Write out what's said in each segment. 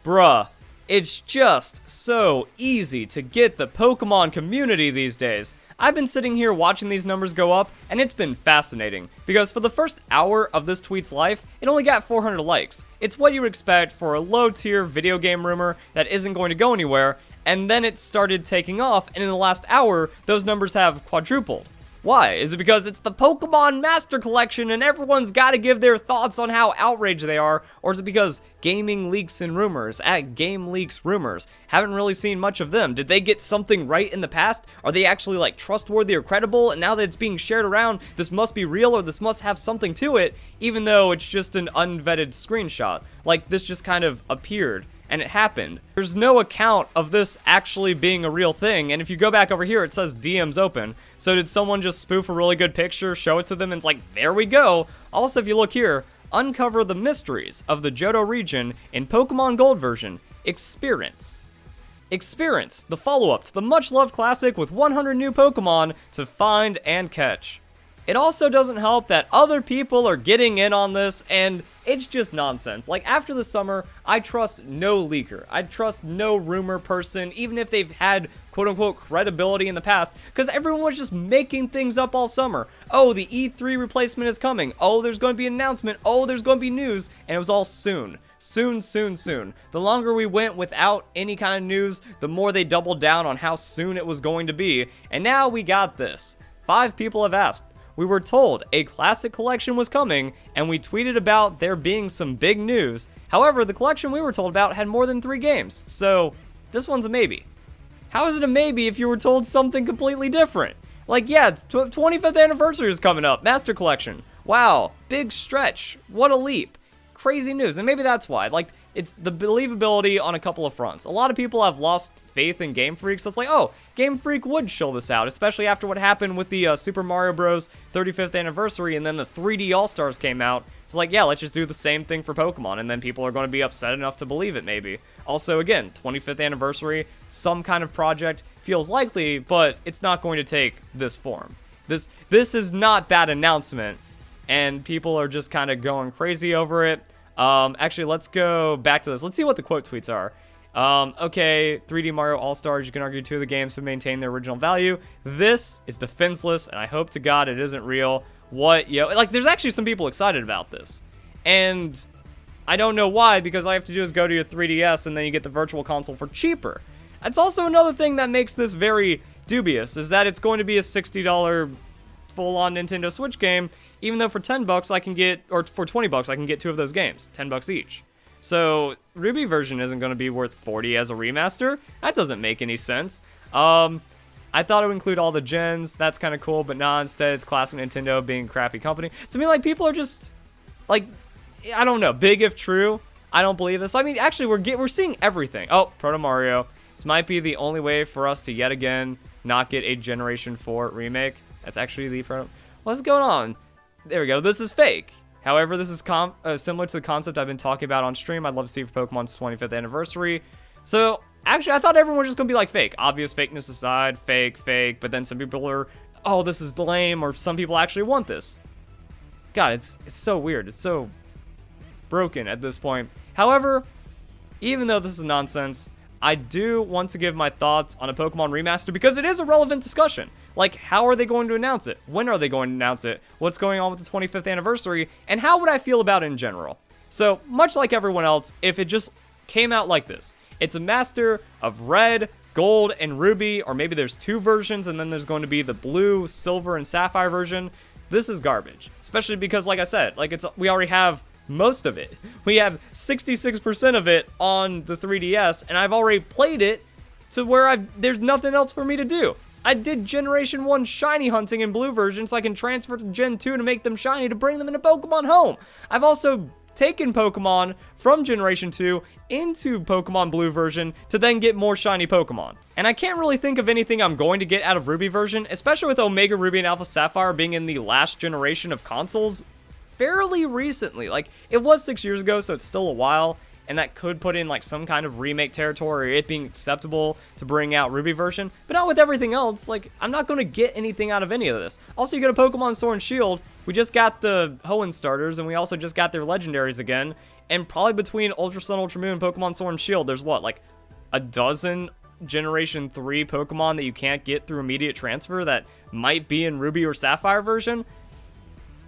Bruh, it's just so easy to get the Pokemon community these days. I've been sitting here watching these numbers go up, and it's been fascinating, because for the first hour of this tweet's life, it only got 400 likes. It's what you would expect for a low-tier video game rumor that isn't going to go anywhere, and then it started taking off, and in the last hour, those numbers have quadrupled. Why? Is it because it's the Pokemon Master Collection and everyone's got to give their thoughts on how outraged they are? Or is it because gaming leaks and rumors at Game Leaks Rumors? Haven't really seen much of them. Did they get something right in the past? Are they actually like trustworthy or credible? And now that it's being shared around, this must be real or this must have something to it, even though it's just an unvetted screenshot. Like this just kind of appeared. And it happened. There's no account of this actually being a real thing, and if you go back over here, it says DMs open. So did someone just spoof a really good picture, show it to them, and it's like, there we go. Also, if you look here, uncover the mysteries of the Johto region in Pokemon Gold version, Experience. Experience, the follow-up to the much-loved classic with 100 new Pokemon to find and catch. It also doesn't help that other people are getting in on this, and it's just nonsense. Like, after the summer, I trust no leaker. I trust no rumor person, even if they've had quote-unquote credibility in the past, because everyone was just making things up all summer. Oh, the E3 replacement is coming. Oh, there's going to be an announcement. Oh, there's going to be news. And it was all soon. Soon, soon, soon. The longer we went without any kind of news, the more they doubled down on how soon it was going to be. And now we got this. 5 people have asked. We were told a classic collection was coming, and we tweeted about there being some big news. However, the collection we were told about had more than 3 games, so this one's a maybe. How is it a maybe if you were told something completely different? Like, yeah, it's 25th anniversary is coming up, Master Collection. Wow, big stretch, what a leap. Crazy news, and maybe that's why. Like, it's the believability on a couple of fronts. A lot of people have lost faith in Game Freak, so it's like, oh, Game Freak would show this out, especially after what happened with the Super Mario Bros. 35th anniversary, and then the 3D All-Stars came out. It's like, yeah, let's just do the same thing for Pokemon, and then people are going to be upset enough to believe it, maybe. Also, again, 25th anniversary, some kind of project feels likely, but it's not going to take this form. This is not that announcement, and people are just kind of going crazy over it. Actually, let's go back to this. Let's see what the quote tweets are. Okay, 3D Mario All-Stars, you can argue 2 of the games have maintained their original value. This is defenseless, and I hope to God it isn't real. What, yo? Like, there's actually some people excited about this. And I don't know why, because all you have to do is go to your 3DS, and then you get the Virtual Console for cheaper. That's also another thing that makes this very dubious, is that it's going to be a $60 full-on Nintendo Switch game, even though for $10 I can get, or for $20 I can get 2 of those games, $10 each. So Ruby version isn't going to be worth $40 as a remaster. That doesn't make any sense. I thought it would include all the gens. That's kind of cool, but nah, instead it's classic Nintendo being a crappy company. To me, like, people are just, like, I don't know, big if true. I don't believe this. I mean, actually, we're seeing everything. Oh, Proto Mario. This might be the only way for us to yet again not get a Generation 4 remake. That's actually the Proto. What's going on? There we go. This is fake. However, this is similar to the concept I've been talking about on stream. I'd love to see for Pokemon's 25th anniversary. So, actually, I thought everyone was just going to be like fake. Obvious fakeness aside, fake, but then some people are, oh, this is lame, or some people actually want this. God, it's so weird. It's so broken at this point. However, even though this is nonsense, I do want to give my thoughts on a Pokemon remaster because it is a relevant discussion. Like, how are they going to announce it? When are they going to announce it? What's going on with the 25th anniversary? And how would I feel about it in general? So, much like everyone else, if it just came out like this, it's a master of Red, Gold, and Ruby, or maybe there's 2 versions, and then there's going to be the Blue, Silver, and Sapphire version. This is garbage. Especially because, like I said, like we already have most of it. We have 66% of it on the 3DS, and I've already played it to where there's nothing else for me to do. I did Generation 1 shiny hunting in Blue version so I can transfer to Gen 2 to make them shiny to bring them into Pokemon Home. I've also taken Pokemon from Generation 2 into Pokemon Blue version to then get more shiny Pokemon. And I can't really think of anything I'm going to get out of Ruby version, especially with Omega Ruby and Alpha Sapphire being in the last generation of consoles fairly recently. Like, it was 6 years ago, so it's still a while, and that could put in like some kind of remake territory, or it being acceptable to bring out Ruby version, but not with everything else. Like, I'm not going to get anything out of any of this. Also, you go to Pokemon Sword and Shield, we just got the Hoenn starters, and we also just got their legendaries again, And probably between Ultra Sun, Ultra Moon, Pokemon Sword and Shield, there's what, like a dozen Generation 3 Pokemon that you can't get through immediate transfer that might be in Ruby or Sapphire version?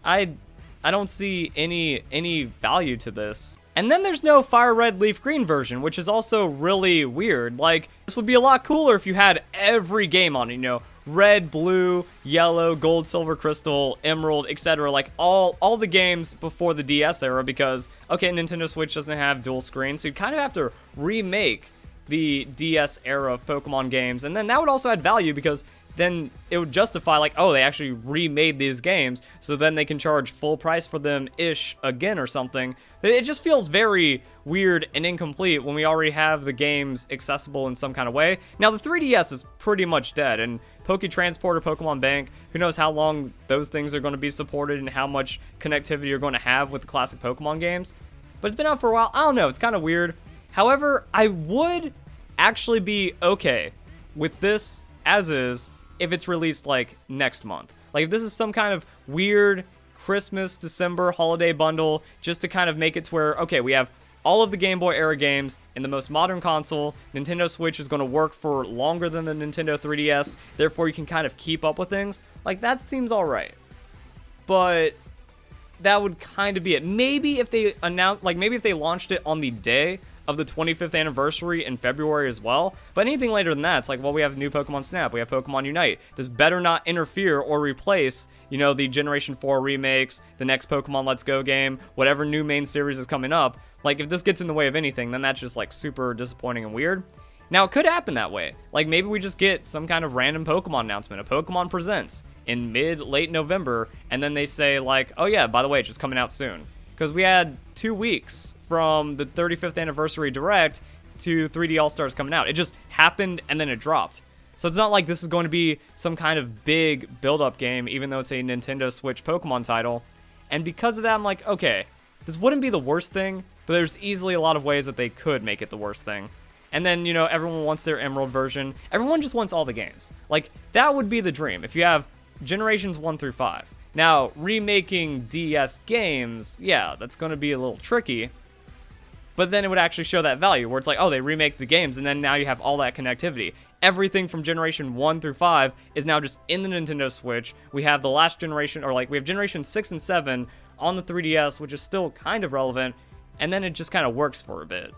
I don't see any value to this. And then there's no Fire Red Leaf Green version, which is also really weird. Like, this would be a lot cooler if you had every game on it, you know, red, blue, yellow, gold, silver, crystal, emerald, etc. Like all the games before the DS era, because, okay, Nintendo Switch doesn't have dual screen, so you kind of have to remake the DS era of Pokemon games. And then that would also add value, because then it would justify, like, oh, they actually remade these games, so then they can charge full price for them-ish again or something. But it just feels very weird and incomplete when we already have the games accessible in some kind of way. Now, the 3DS is pretty much dead, and Transporter, Pokemon Bank, who knows how long those things are going to be supported and how much connectivity you're going to have with the classic Pokemon games. But it's been out for a while. I don't know. It's kind of weird. However, I would actually be okay with this as is if it's released, like, next month. Like, if this is some kind of weird Christmas, December holiday bundle, just to kind of make it to where, okay, we have all of the Game Boy era games in the most modern console. Nintendo Switch is going to work for longer than the Nintendo 3DS, therefore you can kind of keep up with things. Like, that seems alright. But that would kind of be it. Maybe if they maybe if they launched it on the day of the 25th anniversary in February as well. But anything later than that, it's like, well, we have new Pokemon Snap, we have Pokemon Unite. This better not interfere or replace, you know, the Generation 4 remakes, the next Pokemon Let's Go game, whatever new main series is coming up. Like, if this gets in the way of anything, then that's just, like, super disappointing and weird. Now, it could happen that way. Like, maybe we just get some kind of random Pokemon announcement, a Pokemon Presents, in late November, and then they say, like, oh yeah, by the way, it's just coming out soon. Because we had 2 weeks from the 35th anniversary direct to 3D All-Stars coming out. It just happened and then it dropped. So it's not like this is going to be some kind of big build-up game, even though it's a Nintendo Switch Pokemon title. And because of that, I'm like, okay, this wouldn't be the worst thing, but there's easily a lot of ways that they could make it the worst thing. And then, you know, everyone wants their Emerald version. Everyone just wants all the games. Like, that would be the dream if you have generations 1 through 5. Now, remaking DS games, yeah, that's going to be a little tricky. But then it would actually show that value, where it's like, oh, they remake the games, and then now you have all that connectivity. Everything from Generation 1 through 5 is now just in the Nintendo Switch. We have the last generation, or like, we have Generation 6 and 7 on the 3DS, which is still kind of relevant, and then it just kind of works for a bit.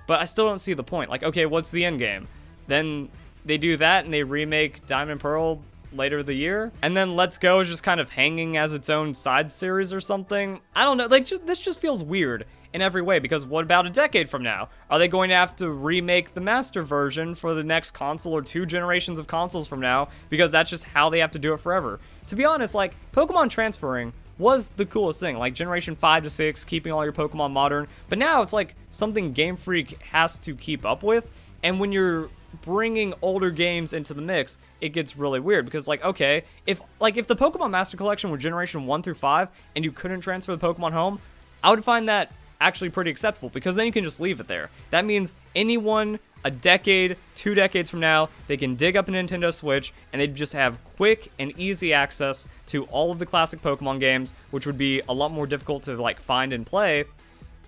But I still don't see the point. Like, okay, what's the end game? Then they do that, and they remake Diamond Pearl later the year, and then Let's Go is just kind of hanging as its own side series or something. I don't know, like, this just feels weird in every way, because what about a decade from now? Are they going to have to remake the master version for the next console or 2 generations of consoles from now, because that's just how they have to do it forever? To be honest, like, Pokemon transferring was the coolest thing, like Generation 5 to 6, keeping all your Pokemon modern, but now it's like something Game Freak has to keep up with, and when you're bringing older games into the mix, it gets really weird, because, like, okay, if the Pokemon Master Collection were Generation 1 through 5, and you couldn't transfer the Pokemon home, I would find that actually pretty acceptable, because then you can just leave it there. That means anyone a decade, 2 decades from now, they can dig up a Nintendo Switch and they just have quick and easy access to all of the classic Pokemon games, which would be a lot more difficult to, like, find and play.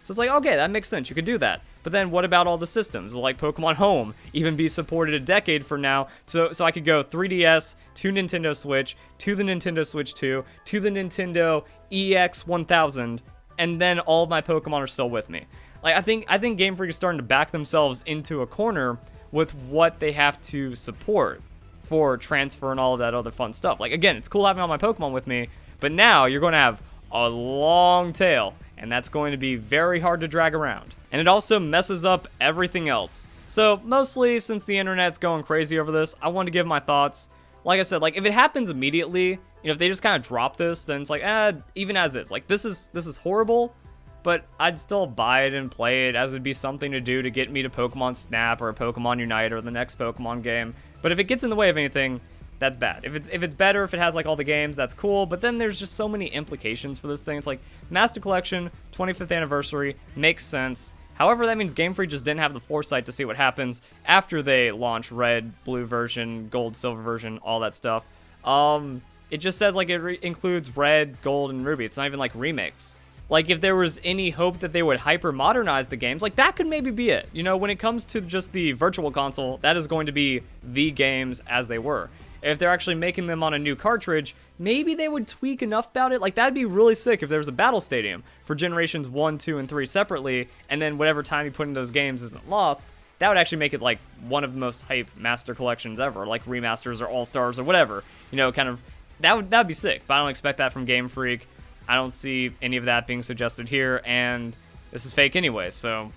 So it's like, okay, that makes sense, you could do that. But then what about all the systems? Will, like, Pokemon Home even be supported a decade from now? So I could go 3DS to Nintendo Switch, to the Nintendo Switch 2, to the Nintendo EX1000, and then all of my Pokemon are still with me. Like, I think Game Freak is starting to back themselves into a corner with what they have to support for transfer and all of that other fun stuff. Like, again, it's cool having all my Pokemon with me, but now you're going to have a long tail, and that's going to be very hard to drag around. And it also messes up everything else. So, mostly, since the internet's going crazy over this, I want to give my thoughts. Like I said, like, if it happens immediately, you know, if they just kind of drop this, then it's like, even as is. Like, this is horrible, but I'd still buy it and play it, as it'd be something to do to get me to Pokemon Snap or Pokemon Unite or the next Pokemon game. But if it gets in the way of anything, that's bad. If it's better, if it has, like, all the games, that's cool, but then there's just so many implications for this thing. It's like, Master Collection, 25th anniversary, makes sense. However, that means Game Freak just didn't have the foresight to see what happens after they launch red, blue version, gold, silver version, all that stuff. It just says, like, it includes red, gold, and ruby. It's not even, like, remakes. Like, if there was any hope that they would hyper modernize the games, like, that could maybe be it. You know, when it comes to just the virtual console, that is going to be the games as they were. If they're actually making them on a new cartridge, maybe they would tweak enough about it. Like, that'd be really sick if there was a battle stadium for generations 1, 2, and 3 separately, and then whatever time you put in those games isn't lost. That would actually make it, like, one of the most hype master collections ever, like remasters or all-stars or whatever. You know, kind of, that'd be sick, but I don't expect that from Game Freak. I don't see any of that being suggested here, and this is fake anyway, so